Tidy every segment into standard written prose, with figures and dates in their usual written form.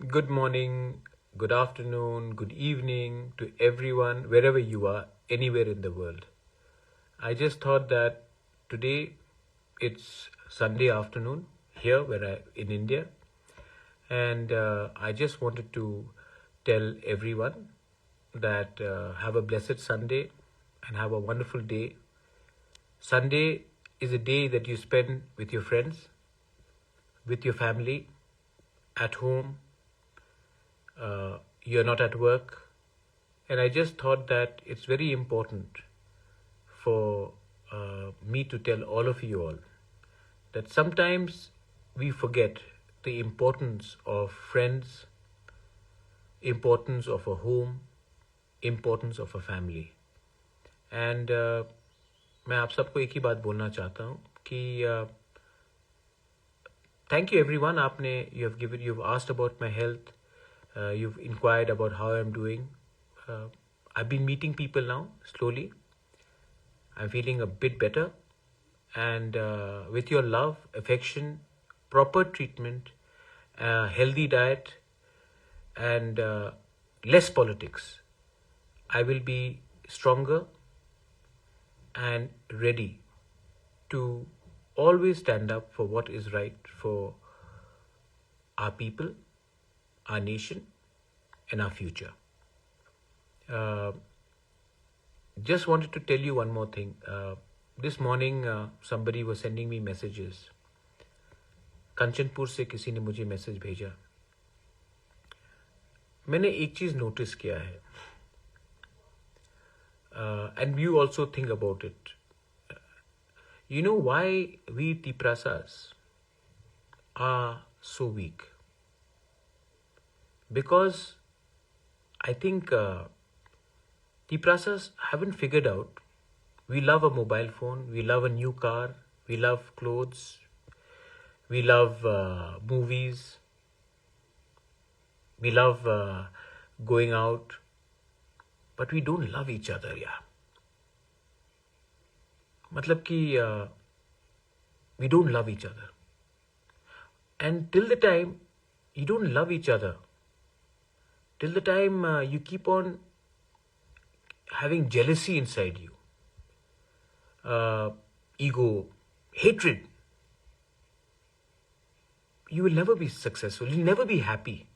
Good morning, good afternoon, good evening to everyone, wherever you are, anywhere in the world. I just thought that today it's Sunday afternoon here in India, and I just wanted to tell everyone that have a blessed Sunday and have a wonderful day. Sunday is a day that you spend with your friends, with your family, at home, you're not at work. And I just thought that it's very important for me to tell all of you all that sometimes we forget the importance of friends, importance of a home, importance of a family. And मैं आप सबको एक ही बात बोलना चाहता हूँ कि thank you everyone. आपने you've asked about my health, you've inquired about how I'm doing. I've been meeting people now slowly. I'm feeling a bit better, and with your love, affection, proper treatment, healthy diet, and less politics, I will be stronger and ready to always stand up for what is right for our people, our nation, and our future. Just wanted to tell you one more thing. This morning, somebody was sending me messages. Kanchanpur से किसी ने मुझे message भेजा. मैंने एक चीज notice किया है, and you also think about it. You know why we Tiprasas are so weak? Because I think Tiprasas haven't figured out. We love a mobile phone, we love a new car, we love clothes, we love movies, we love going out, but we don't love each other, yeah. मतलब कि we don't love each other. And till the time you don't love each other, till the time you keep on having jealousy inside you, ego, hatred, you will never be successful, you'll never be happy.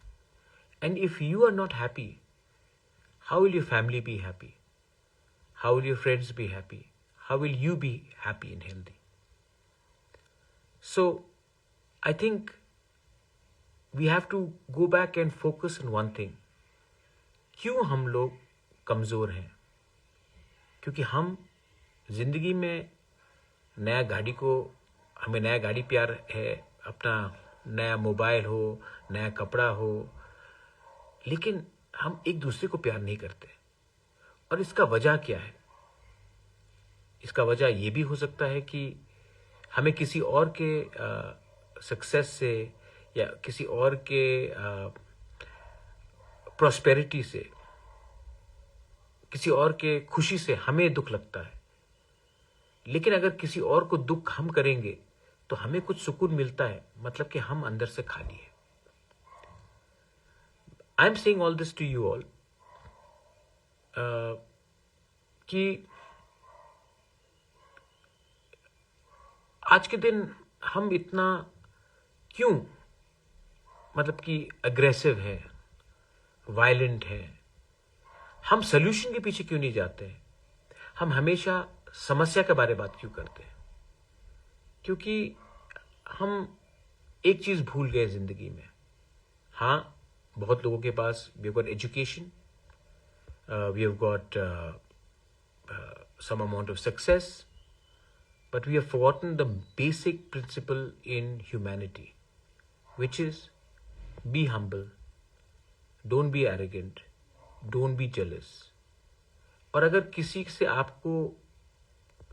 And if you are not happy, how will your family be happy? How will your friends be happy? How will you be happy and healthy? So, I think we have to go back and focus on one thing. क्यों हम लोग कमज़ोर हैं? क्योंकि हम जिंदगी में हमें नया गाड़ी प्यार है, अपना नया मोबाइल हो, नया कपड़ा हो, लेकिन हम एक दूसरे को प्यार नहीं करते. और इसका वजह क्या है? इसका वजह ये भी हो सकता है कि हमें किसी और के सक्सेस से या किसी और के प्रॉस्पेरिटी से, किसी और के खुशी से हमें दुख लगता है. लेकिन अगर किसी और को दुख हम करेंगे तो हमें कुछ सुकून मिलता है, मतलब कि हम अंदर से खाली है. I am saying all this to you all कि आज के दिन हम इतना क्यों मतलब कि अग्रेसिव है, वायलेंट है? हम सॉल्यूशन के पीछे क्यों नहीं जाते हैं? हम हमेशा समस्या के बारे में बात क्यों करते हैं? क्योंकि हम एक चीज भूल गए जिंदगी में. हाँ, बहुत लोगों के पास we have got education, we have got some amount of success, but we have forgotten the basic principle in humanity, which is be humble, don't be arrogant, don't be jealous. और अगर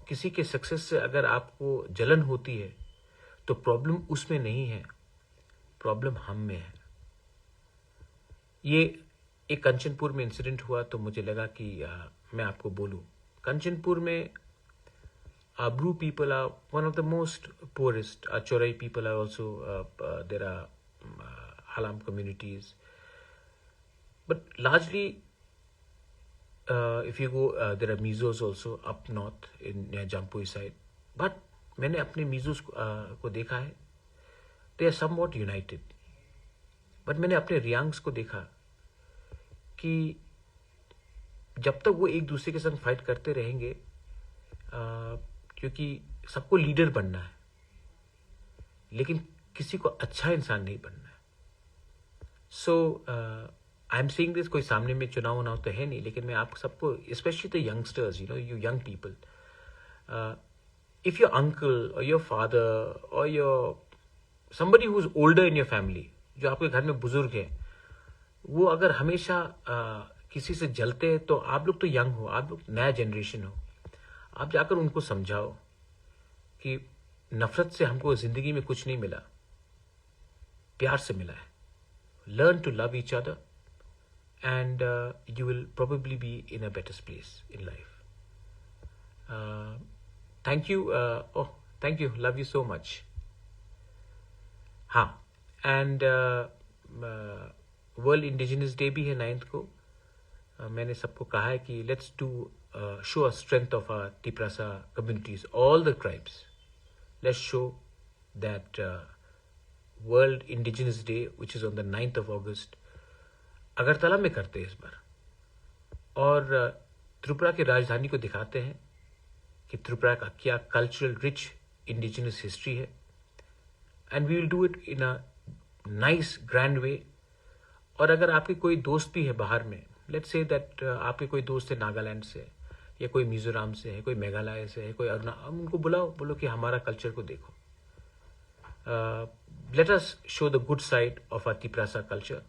किसी के सक्सेस से अगर आपको जलन होती है तो प्रॉब्लम उसमें नहीं है, प्रॉब्लम हम में है. ये एक कंचनपुर में इंसिडेंट हुआ तो मुझे लगा कि मैं आपको बोलूं. कंचनपुर में Abru people are one of the most poorest. Chorai people are also, there are Halam communities. But largely, if you go, there are Mizos also up north in near Jampui side. But मैंने अपने Mizos को देखा है, they are somewhat united. But मैंने अपने Riangs को देखा कि जब तक वो एक दूसरे के संग फाइट करते रहेंगे, क्योंकि सबको लीडर बनना है, लेकिन किसी को अच्छा इंसान नहीं बनना है. सो आई एम सीइंग दिस, कोई सामने में चुनाव तो है नहीं, लेकिन मैं आप सबको, specially the youngsters, you young people, if your uncle और योर फादर और your somebody who is older in your family, जो आपके घर में बुजुर्ग है, वो अगर हमेशा किसी से जलते हैं, तो आप लोग तो यंग हो, आप लोग नया जनरेशन हो, आप जाकर उनको समझाओ कि नफरत से हमको जिंदगी में कुछ नहीं मिला, प्यार से मिला है. Learn to love each other and you will probably be in a better place in life. Thank you. Thank you, love you so much. हाँ, एंड वर्ल्ड इंडिजिनस डे भी है 9th को. मैंने सबको कहा है कि let's do show a strength of our Tiprasa communities, all the tribes. Let's show that world indigenous day which is on the 9th of August Agartala में करते हैं इस बार, और त्रिपुरा की राजधानी को दिखाते हैं कि त्रिपुरा का क्या कल्चरल रिच इंडिजिनस हिस्ट्री है. And we will do it in a nice grand way. और अगर आपके कोई दोस्त भी है बाहर में, लेट्स से दैट आपके कोई दोस्त है नागालैंड से, या कोई मिजोरम से है, कोई मेघालय से है, कोई उनको बुलाओ, बोलो कि हमारा कल्चर को देखो. Let us show the good side of our Tiprasa culture.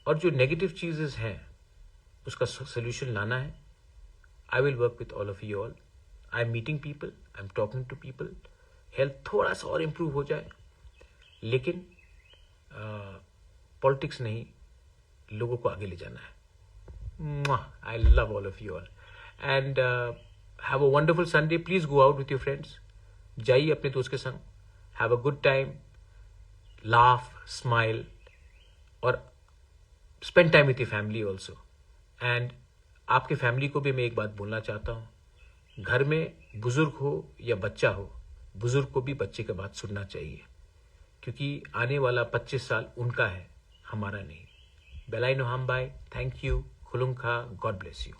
और जो नेगेटिव चीजेस हैं उसका सोल्यूशन लाना है. I will work with all of you all. I am meeting people, I am talking to people. Health थोड़ा सा और इम्प्रूव हो जाए, लेकिन पॉलिटिक्स नहीं, लोगों को आगे ले जाना है. I love all of you all and have a wonderful Sunday. Please go out with your friends. जाइए अपने दोस्त के संग, have a good time, laugh, smile, और spend time with your family also. And आपके फैमिली को भी मैं एक बात बोलना चाहता हूँ, घर में बुजुर्ग हो या बच्चा हो, बुजुर्ग को भी बच्चे की बात सुनना चाहिए, क्योंकि आने वाला 25 साल उनका है, हमारा नहीं. बेलाई नो हम बाय. Thank you. खुलुंखा. God bless you.